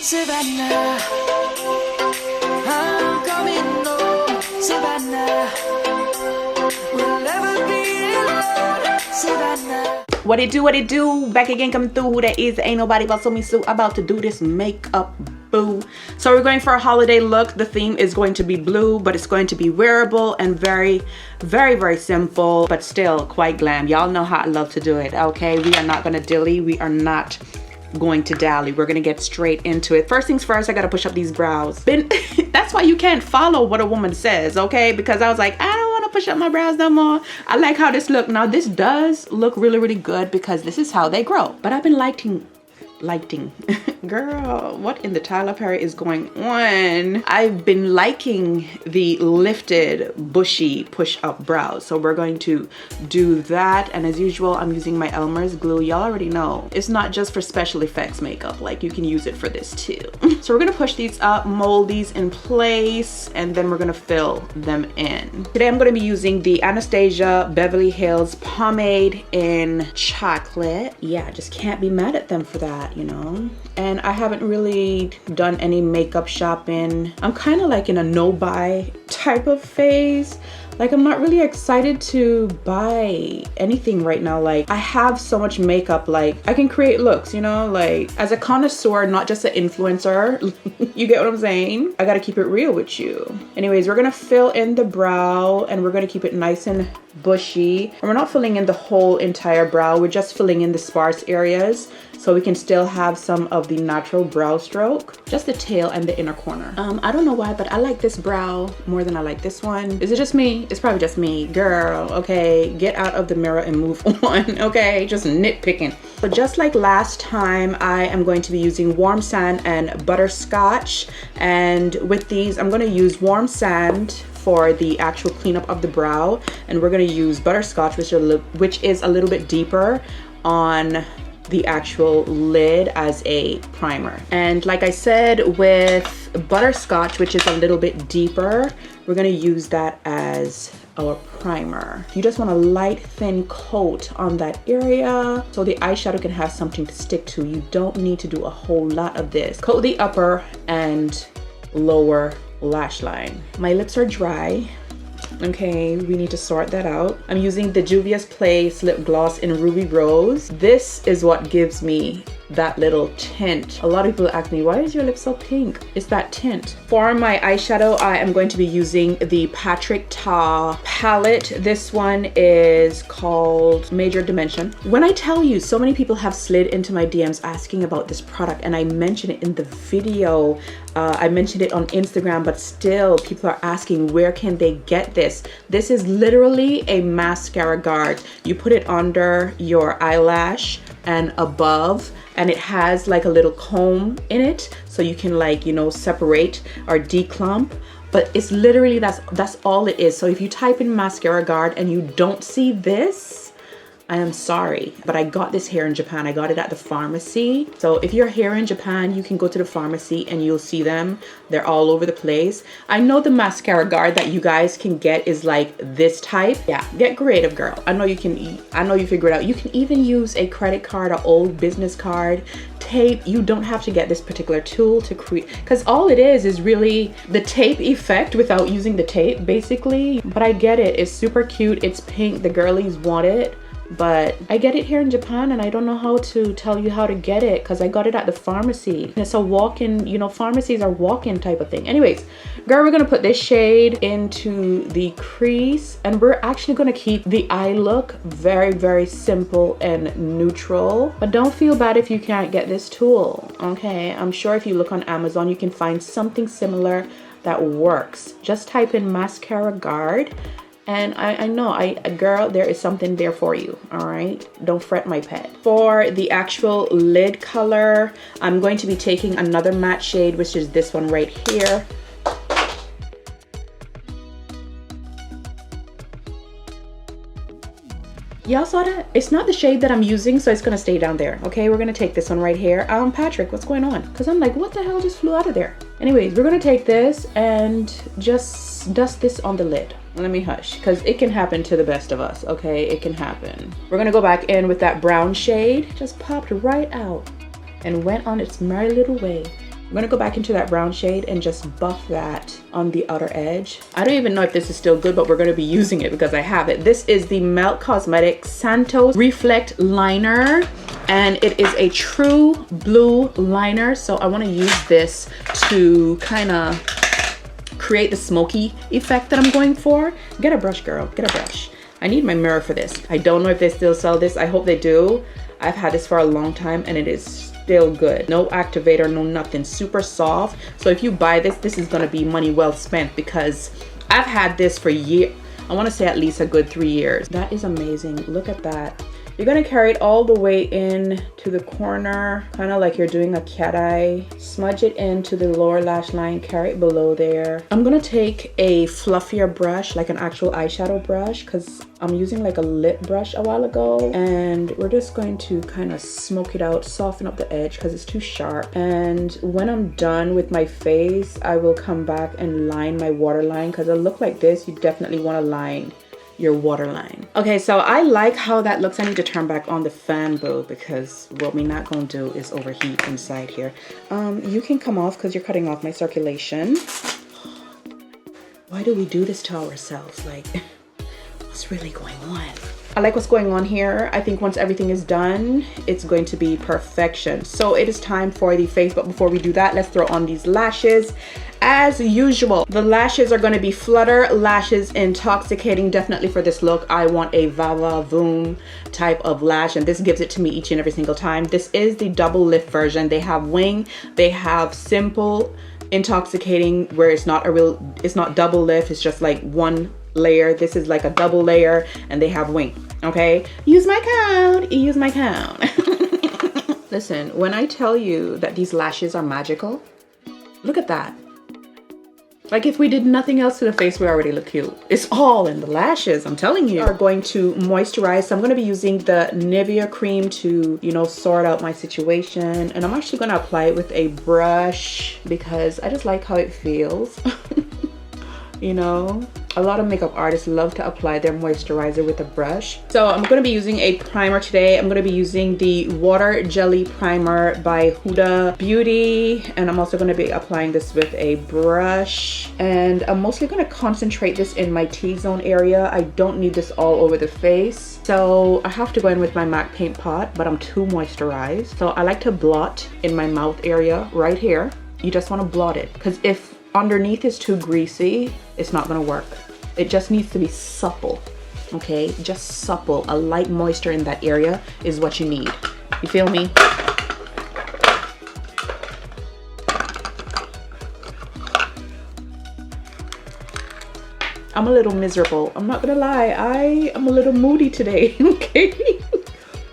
Savannah, I'm coming home, Savannah, we'll never be alone, Savannah. What it do, back again, coming through. Who that is? Ain't nobody but me. So about to do this makeup, boo. So we're going for a holiday look. The theme is going to be blue, but it's going to be wearable and very simple, but still quite glam. Y'all know how I love to do it, okay? We are not gonna dilly, we are not going to dally. We're gonna get straight into it. First things first, I gotta push up these brows. That's why you can't follow what a woman says, okay? Because I was like, I don't want to push up my brows no more. I like how this look. Now this does look really good because this is how they grow. But I've been liking girl, what in the Tyler Perry is going on? I've been liking the lifted bushy push up brows, so we're going to do that. And as usual, I'm using my Elmer's glue. Y'all already know it's not just for special effects makeup, like you can use it for this too. So we're gonna push these up, mold these in place, and then we're gonna fill them in. Today I'm gonna be using the Anastasia Beverly Hills Pomade in Chocolate. Yeah, just can't be mad at them for that, you know? And I haven't really done any makeup shopping. I'm kind of like in a no-buy type of phase. Like, I'm not really excited to buy anything right now. Like, I have so much makeup, like I can create looks, you know, like as a connoisseur, not just an influencer. You get what I'm saying? I gotta keep it real with you. Anyways, we're gonna fill in the brow and we're gonna keep it nice and bushy. And we're not filling in the whole entire brow. We're just filling in the sparse areas so we can still have some of the natural brow stroke. Just the tail and the inner corner. I don't know why, but I like this brow more than I like this one. Is it just me? It's probably just me. Girl, okay, get out of the mirror and move on, okay? Just nitpicking. So just like last time, I am going to be using warm sand and butterscotch. And with these, I'm gonna use warm sand for the actual cleanup of the brow. And we're gonna use butterscotch, which is a little bit deeper on the actual lid as a primer. And like I said, with butterscotch, which is a little bit deeper, we're gonna use that as our primer. You just want a light, thin coat on that area so the eyeshadow can have something to stick to. You don't need to do a whole lot of this. Coat the upper and lower lash line. My lips are dry. Okay, we need to sort that out. I'm using the JUVIA'S lip gloss in Ruby Rose. This is what gives me that little tint. A lot of people ask me, why is your lip so pink? It's that tint. For my eyeshadow, I am going to be using the Patrick Ta palette. This one is called Major Dimension. When I tell you, so many people have slid into my DMs asking about this product, and I mentioned it in the video. I mentioned it on Instagram, but still people are asking, where can they get this? This is literally a mascara guard. You put it under your eyelash and above, and it has like a little comb in it so you can, like, you know, separate or declump. But it's literally, that's all it is. So if you type in mascara guard and you don't see this, I am sorry, but I got this here in Japan. I got it at the pharmacy. So if you're here in Japan, you can go to the pharmacy and you'll see them. They're all over the place. I know the mascara guard that you guys can get is like this type. Yeah, get creative, girl. I know you can, I know you figure it out. You can even use a credit card, an old business card, tape. You don't have to get this particular tool to create, because all it is really the tape effect without using the tape, basically. But I get it. It's super cute. It's pink. The girlies want it. But I get it here in Japan and I don't know how to tell you how to get it because I got it at the pharmacy. And it's a walk-in, you know, pharmacies are walk-in type of thing. Anyways, girl, we're gonna put this shade into the crease and we're actually gonna keep the eye look very simple and neutral. But don't feel bad if you can't get this tool, okay? I'm sure if you look on Amazon, you can find something similar that works. Just type in mascara guard. And I know, girl, there is something there for you, all right? Don't fret, my pet. For the actual lid color, I'm going to be taking another matte shade, which is this one right here. Y'all saw that? It's not the shade that I'm using, so it's gonna stay down there, okay? We're gonna take this one right here. Patrick, what's going on? Because I'm like, what the hell just flew out of there? Anyways, we're gonna take this and just dust this on the lid. Let me hush, because it can happen to the best of us, okay? It can happen. We're gonna go back in with that brown shade. Just popped right out and went on its merry little way. I'm gonna go back into that brown shade and just buff that on the outer edge. I don't even know if this is still good, but we're gonna be using it because I have it. This is the Melt Cosmetics Santos Reflect Liner, and it is a true blue liner. So I wanna use this to kind of create the smoky effect that I'm going for. Get a brush, girl, get a brush. I need my mirror for this. I don't know if they still sell this. I hope they do. I've had this for a long time and it is still good. No activator, no nothing, super soft. So if you buy this, this is gonna be money well spent because I've had this for years. I wanna say at least a good 3 years. That is amazing, look at that. You're gonna carry it all the way in to the corner, kind of like you're doing a cat eye. Smudge it into the lower lash line, carry it below there. I'm gonna take a fluffier brush, like an actual eyeshadow brush, because I'm using like a lip brush a while ago. And we're just going to kind of smoke it out, soften up the edge because it's too sharp. And when I'm done with my face, I will come back and line my waterline because it'll look like this. You definitely wanna line your waterline. Okay, so I like how that looks. I need to turn back on the fan, boo, because what we're not gonna do is overheat inside here. You can come off because you're cutting off my circulation. Why do we do this to ourselves? Like, what's really going on? I like what's going on here. I think once everything is done, it's going to be perfection. So it is time for the face, but before we do that, let's throw on these lashes. As usual, the lashes are going to be Flutter Lashes Intoxicating. Definitely for this look, I want a Vava Voom type of lash, and this gives it to me each and every single time. This is the double lift version. They have wing, they have simple intoxicating, where it's not double lift, it's just like one layer. This is like a double layer, and they have wing. Okay, use my code, use my code. Listen, when I tell you that these lashes are magical, look at that. Like if we did nothing else to the face, we already look cute. It's all in the lashes, I'm telling you. We are going to moisturize. So I'm going to be using the Nivea cream to, you know, sort out my situation. And I'm actually going to apply it with a brush because I just like how it feels. You know, a lot of makeup artists love to apply their moisturizer with a brush. So I'm going to be using a primer today. I'm going to be using the Water Jelly Primer by Huda Beauty. And I'm also going to be applying this with a brush. And I'm mostly going to concentrate this in my T-zone area. I don't need this all over the face. So I have to go in with my MAC paint pot, but I'm too moisturized. So I like to blot in my mouth area right here. You just want to blot it, because if underneath is too greasy, it's not gonna work. It just needs to be supple, okay? Just supple. A light moisture in that area is what you need. You feel me? I'm a little miserable. I'm not gonna lie. I am a little moody today, okay?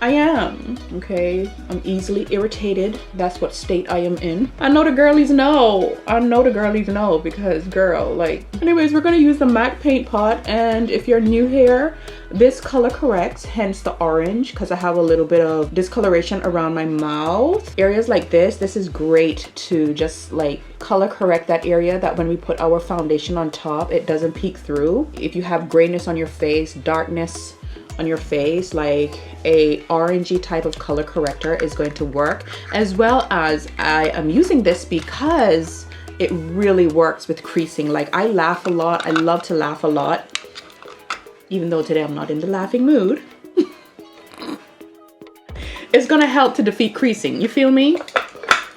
I am, okay? I'm easily irritated. That's what state I am in. I know the girlies know. I know the girlies know because, girl, like... Anyways, we're gonna use the MAC paint pot, and if you're new here, this color corrects, hence the orange, because I have a little bit of discoloration around my mouth. Areas like this is great to just like color correct that area, that when we put our foundation on top, it doesn't peek through. If you have grayness on your face, darkness on your face, like a orangey type of color corrector is going to work. As well as I am using this because it really works with creasing. Like I laugh a lot. I love to laugh a lot, even though today I'm not in the laughing mood. It's gonna help to defeat creasing, you feel me?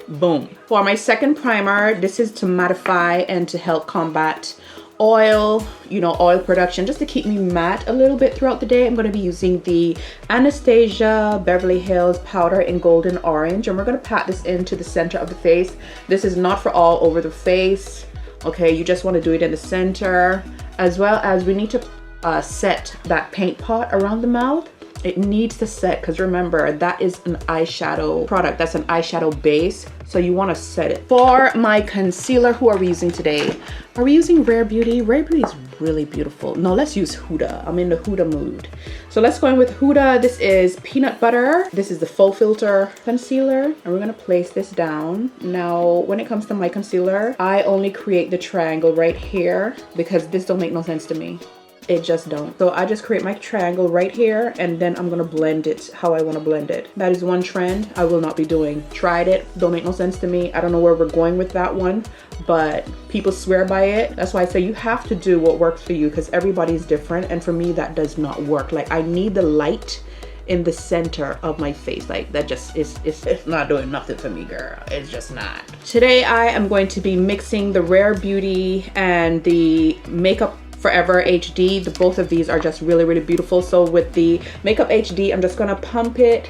Boom. For my second primer, this is to mattify and to help combat oil, you know, oil production, just to keep me matte a little bit throughout the day. I'm going to be using the Anastasia Beverly Hills powder in golden orange, and we're going to pat this into the center of the face. This is not for all over the face, okay? You just want to do it in the center. As well as we need to set that paint pot around the mouth. It needs to set, because remember, that is an eyeshadow product. That's an eyeshadow base, so you want to set it. For my concealer, who are we using today? Are we using Rare Beauty? Rare Beauty is really beautiful. No, let's use Huda. I'm in the Huda mood. So let's go in with Huda. This is Peanut Butter. This is the Full Filter Concealer, and we're going to place this down. Now, when it comes to my concealer, I only create the triangle right here because this don't make no sense to me. It just don't. So I just create my triangle right here, and then I'm gonna blend it how I want to blend it. That is one trend I will not be doing. Tried it, don't make no sense to me. I don't know where we're going with that one, but people swear by it. That's why I say you have to do what works for you, because everybody's different, and for me that does not work. Like, I need the light in the center of my face. Like, that just is, it's not doing nothing for me, girl. It's just not. Today I am going to be mixing the Rare Beauty and the Makeup Forever HD. The both of these are just really, really beautiful. So with the Makeup HD, I'm just gonna pump it,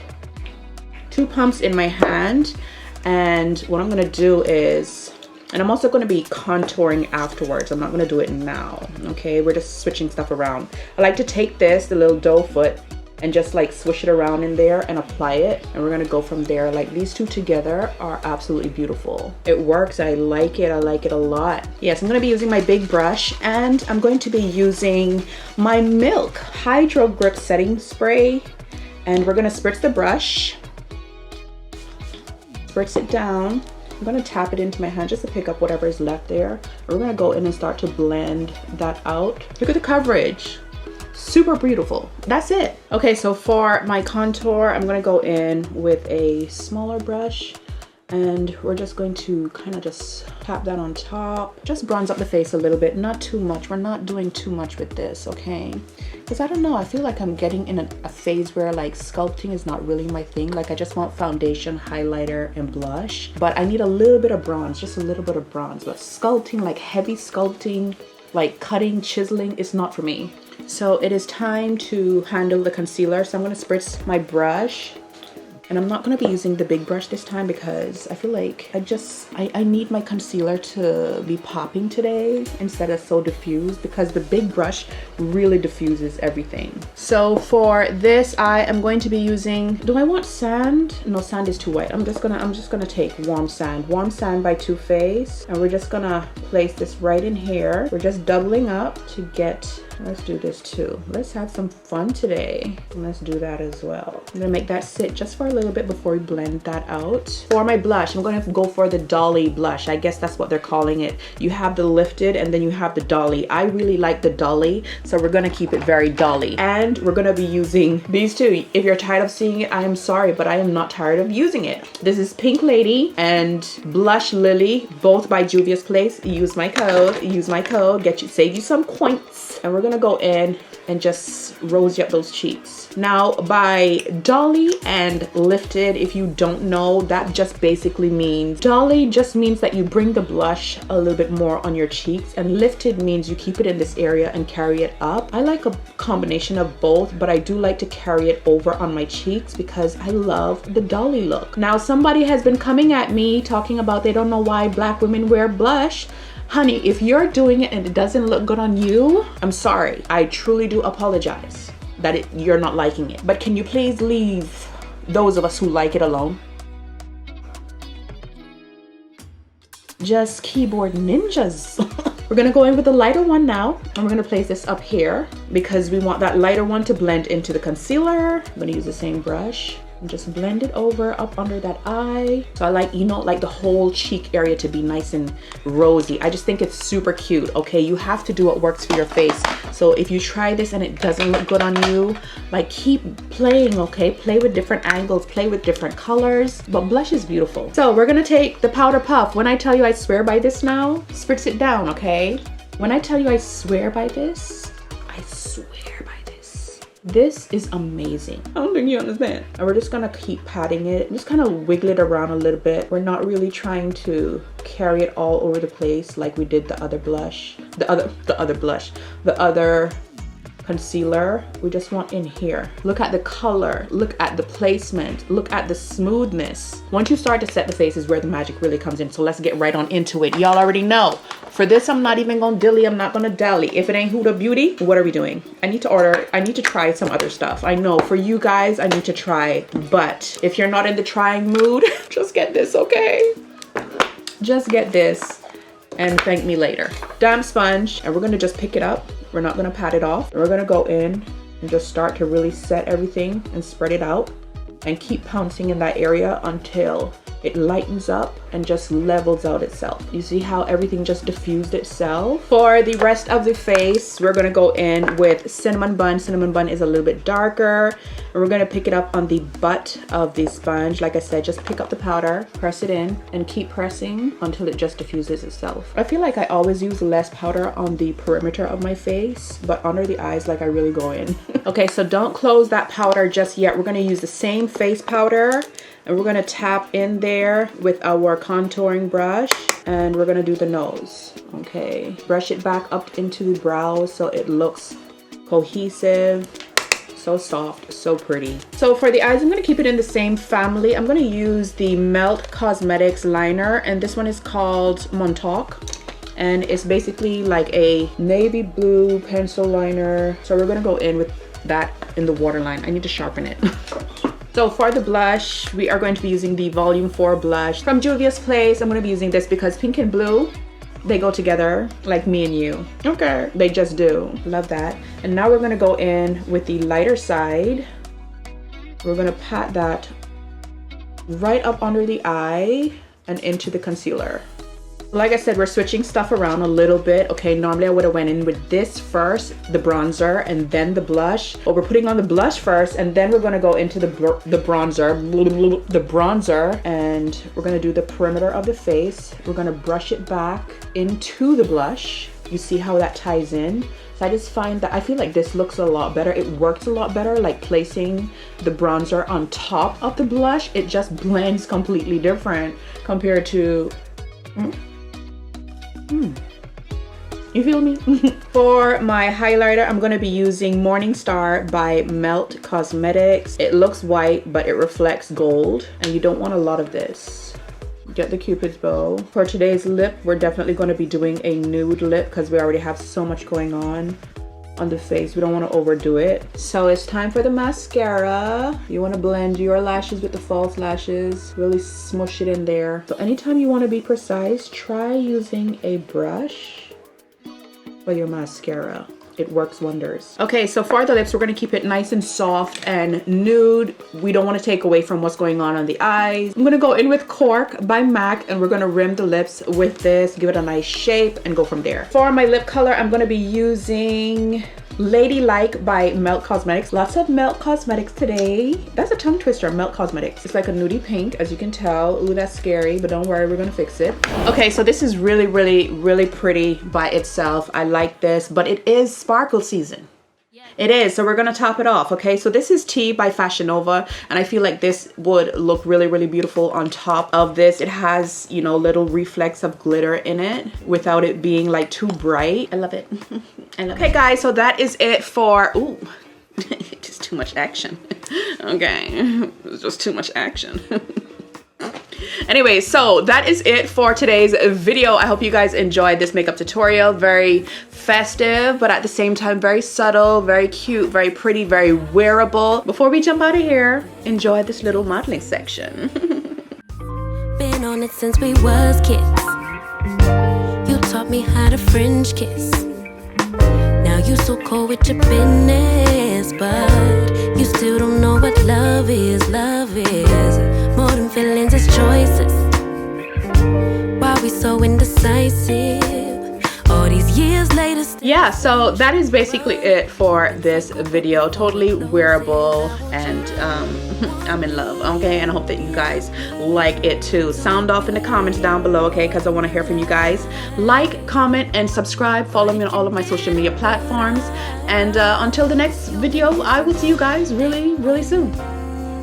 2 pumps in my hand. And what I'm gonna do is, and I'm also gonna be contouring afterwards. I'm not gonna do it now, okay? We're just switching stuff around. I like to take this, the little doe foot, and just like swish it around in there and apply it, and we're gonna go from there. Like, these two together are absolutely beautiful. It works. I like it a lot. Yes, I'm gonna be using my big brush, and I'm going to be using my Milk Hydro Grip Setting Spray, and we're gonna spritz the brush, spritz it down. I'm gonna tap it into my hand just to pick up whatever is left there. We're gonna go in and start to blend that out. Look at the coverage. Super beautiful. That's it. Okay, so for my contour, I'm gonna go in with a smaller brush, and we're just going to kind of just tap that on top. Just bronze up the face a little bit, not too much. We're not doing too much with this, okay? Because I don't know, I feel like I'm getting in a phase where like sculpting is not really my thing. Like, I just want foundation, highlighter, and blush. But I need a little bit of bronze, just a little bit of bronze. But sculpting, like heavy sculpting, like cutting, chiseling, is not for me. So it is time to handle the concealer. So I'm gonna spritz my brush, and I'm not gonna be using the big brush this time because I feel like I need my concealer to be popping today instead of so diffused, because the big brush really diffuses everything. So for this, I am going to be using, do I want sand? No, sand is too white. I'm just gonna take Warm Sand by Too Faced, and we're just gonna place this right in here. We're just doubling up to get, let's do this too. Let's have some fun today. And let's do that as well. I'm gonna make that sit just for a little bit before we blend that out. For my blush, I'm gonna go for the Dolly blush. I guess that's what they're calling it. You have the lifted and then you have the Dolly. I really like the Dolly, so we're gonna keep it very Dolly. And we're gonna be using these two. If you're tired of seeing it, I am sorry, but I am not tired of using it. This is Pink Lady and Blush Lily, both by Juvia's Place. Use my code, save you some coins. And we're gonna go in and just rosy up those cheeks. Now, by Dolly and Lifted, if you don't know, that just basically means, Dolly just means that you bring the blush a little bit more on your cheeks, and Lifted means you keep it in this area and carry it up. I like a combination of both, but I do like to carry it over on my cheeks because I love the Dolly look. Now, somebody has been coming at me talking about they don't know why Black women wear blush. Honey, if you're doing it and it doesn't look good on you, I'm sorry. I truly do apologize that you're not liking it. But can you please leave those of us who like it alone? Just keyboard ninjas. We're gonna go in with the lighter one now, and we're gonna place this up here because we want that lighter one to blend into the concealer. I'm gonna use the same brush and just blend it over up under that eye. So I like, you know, like the whole cheek area to be nice and rosy. I just think it's super cute, okay? You have to do what works for your face. So if you try this and it doesn't look good on you, like, keep playing, okay? Play with different angles, play with different colors, but blush is beautiful. So we're gonna take the Powder Puff. When I tell you I swear by this now, spritz it down, okay? When I tell you I swear by this, I swear by this. This is amazing. I don't think you understand. And we're just gonna keep patting it, just kind of wiggle it around a little bit. We're not really trying to carry it all over the place like we did the other blush, the other concealer. We just want in here. Look at the color, look at the placement, look at the smoothness. Once you start to set the face is where the magic really comes in. So let's get right on into it. Y'all already know. For this, I'm not even gonna dilly, I'm not gonna dally. If it ain't Huda Beauty, what are we doing? I need to try some other stuff. I know for you guys, I need to try, but if you're not in the trying mood, just get this, okay? Just get this and thank me later. Damp sponge, and we're gonna just pick it up. We're not gonna pat it off. We're gonna go in and just start to really set everything and spread it out and keep pouncing in that area until it lightens up and just levels out itself. You see how everything just diffused itself? For the rest of the face, we're gonna go in with Cinnamon Bun. Cinnamon Bun is a little bit darker, and we're gonna pick it up on the butt of the sponge. Like I said, just pick up the powder, press it in, and keep pressing until it just diffuses itself. I feel like I always use less powder on the perimeter of my face, but under the eyes, like I really go in. Okay, so don't close that powder just yet. We're gonna use the same face powder, and we're gonna tap in there with our contouring brush, and we're gonna do the nose. Okay, brush it back up into the brows so it looks cohesive. So soft, so pretty. So for the eyes, I'm gonna keep it in the same family. I'm gonna use the Melt Cosmetics liner, and this one is called Montauk, and it's basically like a navy blue pencil liner. So we're gonna go in with that in the waterline. I need to sharpen it. So for the blush, we are going to be using the Volume 4 blush from Juvia's Place. I'm gonna be using this because pink and blue, they go together like me and you. Okay, they just do. Love that. And now we're gonna go in with the lighter side. We're gonna pat that right up under the eye and into the concealer. Like I said, we're switching stuff around a little bit. Okay, normally I would have went in with this first, the bronzer, and then the blush. But we're putting on the blush first, and then we're gonna go into the bronzer, and we're gonna do the perimeter of the face. We're gonna brush it back into the blush. You see how that ties in? So I just find that I feel like this looks a lot better. It works a lot better, like placing the bronzer on top of the blush. It just blends completely different compared to... You feel me? For my highlighter, I'm going to be using Morning Star by Melt Cosmetics. It looks white, but it reflects gold, and you don't want a lot of this. Get the Cupid's bow. For today's lip, we're definitely going to be doing a nude lip because we already have so much going on the face. We don't want to overdo it. So it's time for the mascara. You want to blend your lashes with the false lashes. Really smush it in there. So anytime you want to be precise, try using a brush for your mascara. It works wonders. Okay, so for the lips, we're gonna keep it nice and soft and nude. We don't want to take away from what's going on the eyes. I'm gonna go in with Cork by MAC, and we're gonna rim the lips with this, give it a nice shape, and go from there. For my lip color, I'm gonna be using Ladylike by Melt Cosmetics. Lots of Melt Cosmetics today. That's a tongue twister, Melt Cosmetics. It's like a nudie pink, as you can tell. Ooh, that's scary, but don't worry, we're gonna fix it. Okay, so this is really, really, really pretty by itself. I like this, but it is sparkle season. It is, so we're gonna top it off. Okay, so this is Tea by Fashion Nova, and I feel like this would look really, really beautiful on top of this. It has, you know, little reflects of glitter in it without it being like too bright. I love it. I love it. Okay guys, so that is it for, ooh, just too much action. Okay, it's just too much action. Anyway, so that is it for today's video. I hope you guys enjoyed this makeup tutorial. Very festive, but at the same time very subtle, very cute, very pretty, very wearable. Before we jump out of here, enjoy this little modeling section. Been on it since we was kids. You taught me how to French kiss. Now you so cold with your business, but you still don't know what love is. Love is more than feelings, it's choices. Why we so indecisive? All these years later. Yeah, so that is basically it for this video. Totally wearable, and I'm in love, okay? And I hope that you guys like it too. Sound off in the comments down below, okay? Because I want to hear from you guys. Like, comment, and subscribe. Follow me on all of my social media platforms. And until the next video, I will see you guys really, really soon.